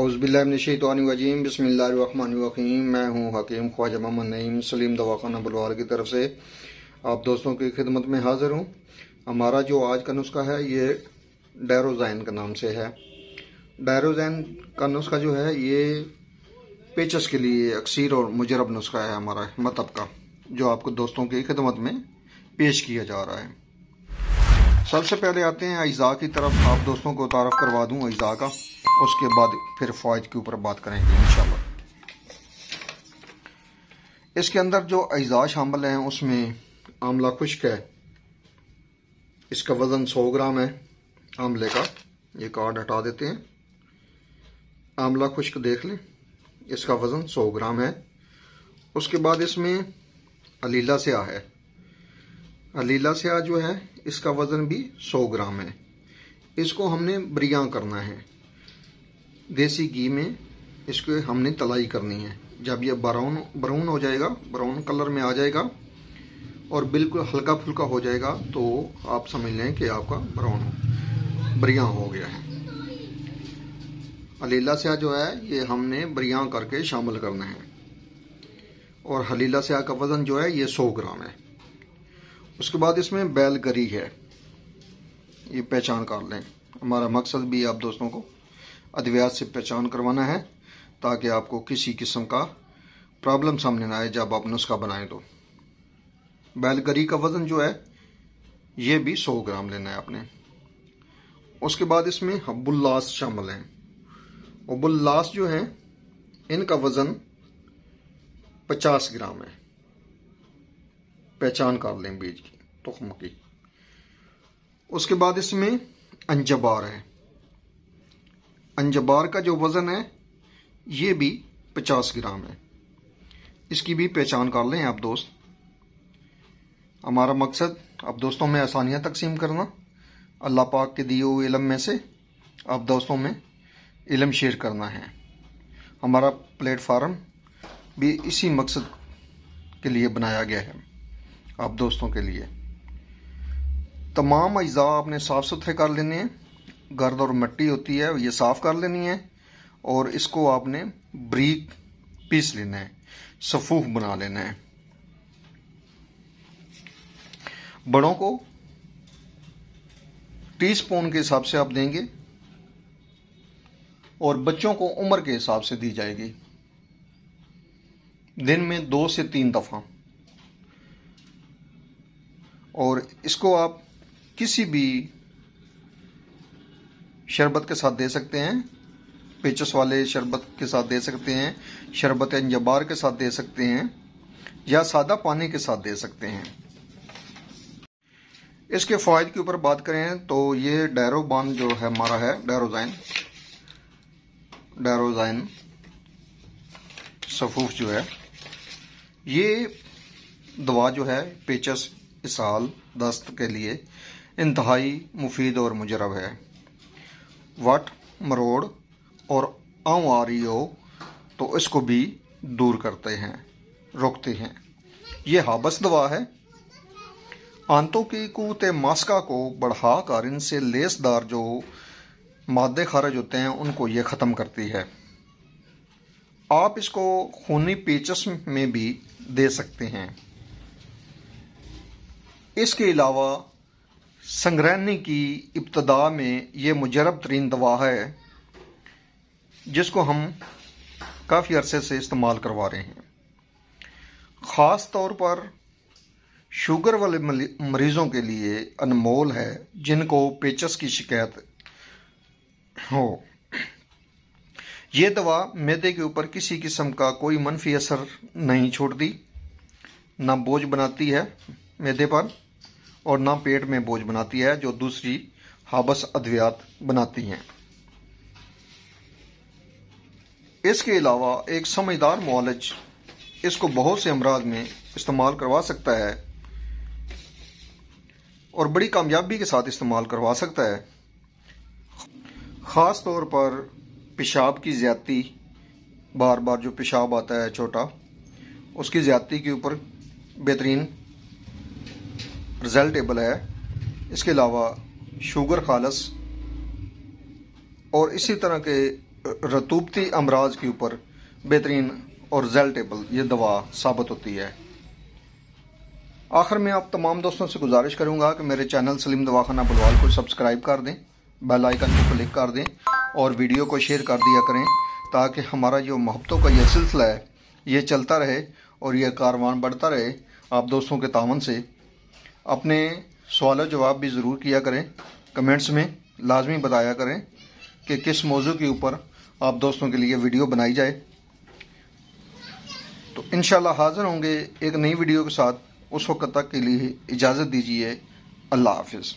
औज़ुबिल्लाहिमिनश्शैतानिर्रजीम बिस्मिल्लाहिर्रहमानिर्रहीम। मैं हूँ हकीम ख्वाजा मोहम्मद नईम सलीम दवाखाना बुलवाल की तरफ से आप दोस्तों की खिदमत में हाज़िर हूँ। हमारा जो आज का नुस्खा है ये डायरोज़ाइन के नाम से है। डायरोज़ाइन का नुस्खा जो है ये पेचस के लिए अक्सर और मुजरब नुस्खा है हमारा मतब का, जो आपको दोस्तों की खिदमत में पेश किया जा रहा है। सबसे पहले आते हैं अज्जा की तरफ। आप दोस्तों को तारफ़ करवा दूँ अज्जा का, उसके बाद फिर फ़वाइद के ऊपर बात करेंगे इंशाल्लाह। इसके अंदर जो अज्जा शामिल हैं उसमें आंवला खुश्क है, इसका वज़न 100 ग्राम है। आंवले का ये कार्ड हटा देते हैं। आंवला खुश्क देख लें, इसका वज़न 100 ग्राम है। उसके बाद इसमें अलीला स्याह है। अलीला स्याह जो है इसका वज़न भी 100 ग्राम है। इसको हमने बरियां करना है, देसी घी में इसको हमने तलाई करनी है। जब ये ब्राउन हो जाएगा, ब्राउन कलर में आ जाएगा और बिल्कुल हल्का फुल्का हो जाएगा तो आप समझ लें कि आपका बरियां हो गया है। हलीला स्याह जो है ये हमने बरियां करके शामिल करना है और हलीला स्याह का वज़न जो है ये 100 ग्राम है। उसके बाद इसमें बैलगरी है, ये पहचान कर लें। हमारा मकसद भी आप दोस्तों को अद्वियात से पहचान करवाना है ताकि आपको किसी किस्म का प्रॉब्लम सामने ना आए जब आप नुस्खा बनाएं। तो बैलगरी का वज़न जो है ये भी 100 ग्राम लेना है आपने। उसके बाद इसमें हब्बुल्लास शामिल हैं। हब्बुल्लास जो है इनका वज़न 50 ग्राम है। पहचान कर लें बीज की, तुख्म की। उसके बाद इसमें अंजबार है। अंजबार का जो वज़न है ये भी 50 ग्राम है। इसकी भी पहचान कर लें आप दोस्त। हमारा मकसद आप दोस्तों में आसानियाँ तकसीम करना, अल्लाह पाक के दिए हुए इल्म में से आप दोस्तों में इल्म शेयर करना है। हमारा प्लेटफार्म भी इसी मकसद के लिए बनाया गया है, आप दोस्तों के लिए। तमाम अज्जा आपने साफ़ सुथरे कर लेने हैं। गर्द और मिट्टी होती है ये साफ़ कर लेनी है और इसको आपने बारीक पीस लेना है, सफूफ बना लेना है। बड़ों को टीस्पून के हिसाब से आप देंगे और बच्चों को उम्र के हिसाब से दी जाएगी। दिन में 2 से 3 दफ़ा। और इसको आप किसी भी शरबत के साथ दे सकते हैं, पेचस वाले शरबत के साथ दे सकते हैं, शरबत अंजबार के साथ दे सकते हैं या सादा पानी के साथ दे सकते हैं। इसके फ़ायदे के ऊपर बात करें तो ये डायरोबान जो है हमारा है डायरोज़ाइन सफूफ जो है, ये दवा जो है पेचस, इसहाल, दस्त के लिए इंतहाई मुफीद और मुजरब है। वट, मरोड़ और आंव आ रही हो तो इसको भी दूर करते हैं, रोकते हैं। ये हाबस दवा है। आंतों की कुव्वत मास्का को बढ़ाकर इनसे लेसदार जो मादे खारिज होते हैं उनको ये ख़त्म करती है। आप इसको खूनी पेचस में भी दे सकते हैं। इसके अलावा संग्रहणी की इब्तदा में ये मुजरब तरीन दवा है जिसको हम काफ़ी अरसे से इस्तेमाल करवा रहे हैं। ख़ास तौर पर शुगर वाले मरीज़ों के लिए अनमोल है, जिनको पेचस की शिकायत हो। ये दवा मैदे के ऊपर किसी किस्म का कोई मनफी असर नहीं छोड़ती, ना बोझ बनाती है मैदे पर और ना पेट में बोझ बनाती है जो दूसरी हाबस अद्वियात बनाती हैं। इसके अलावा एक समझदार मुआलिज इसको बहुत से अमराज में इस्तेमाल करवा सकता है और बड़ी कामयाबी के साथ इस्तेमाल करवा सकता है। ख़ास तौर पर पेशाब की ज़्यादती, बार बार जो पेशाब आता है छोटा, उसकी ज़्यादती के ऊपर बेहतरीन रिजल्टेबल है। इसके अलावा शुगर खालस और इसी तरह के रतूबती अमराज के ऊपर बेहतरीन और रिजल्टेबल ये दवा साबित होती है। आखिर में आप तमाम दोस्तों से गुजारिश करूंगा कि मेरे चैनल सलीम दवाखाना बुलवाल को सब्सक्राइब कर दें, बेल आइकन को क्लिक कर दें और वीडियो को शेयर कर दिया करें, ताकि हमारा जो मोहब्बतों का ये सिलसिला है ये चलता रहे और ये कारवान बढ़ता रहे। आप दोस्तों के तावन से अपने सवाल जवाब भी ज़रूर किया करें, कमेंट्स में लाजमी बताया करें कि किस मौजू के ऊपर आप दोस्तों के लिए वीडियो बनाई जाए। तो इंशाल्लाह हाज़िर होंगे एक नई वीडियो के साथ। उस वक्त तक के लिए इजाज़त दीजिए। अल्लाह हाफिज़।